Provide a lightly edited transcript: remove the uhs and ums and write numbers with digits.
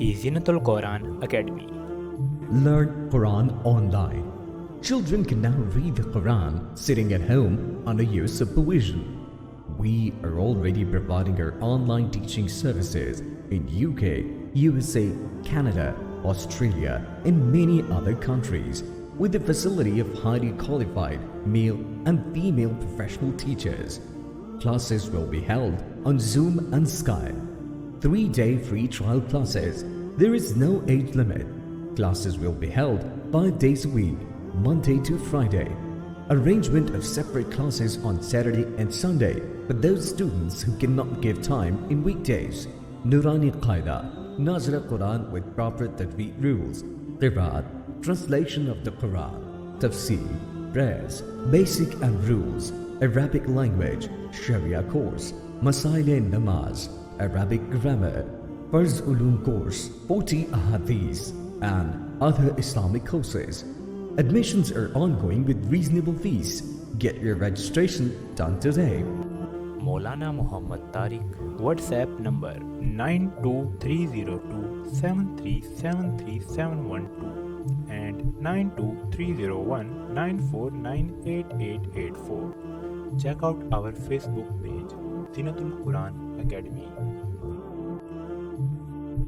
is Zinatul Quran Academy. Learn Quran online. Children can now read the Quran sitting at home under your supervision. We are already providing our online teaching services in UK, USA, Canada, Australia, and many other countries with the facility of highly qualified male and female professional teachers. Classes will be held on Zoom and Skype. 3-day free trial classes. There is no age limit. Classes will be held 5 days a week, Monday to Friday. Arrangement of separate classes on Saturday and Sunday for those students who cannot give time in weekdays. Nurani Qaida, Nazra Quran with proper tajweed rules, Qiraat, translation of the Quran, Tafsir, prayers, basic and rules, Arabic language, Sharia course, Masail-e-Namaz, Arabic grammar, Farz Ulum course, 40 ahadith, and other Islamic courses. Admissions are ongoing with reasonable fees. Get your registration done today. Maulana Muhammad Tariq, WhatsApp number 92302737371 and 9230194988884. Check out our Facebook page, Zinatul Quran Academy.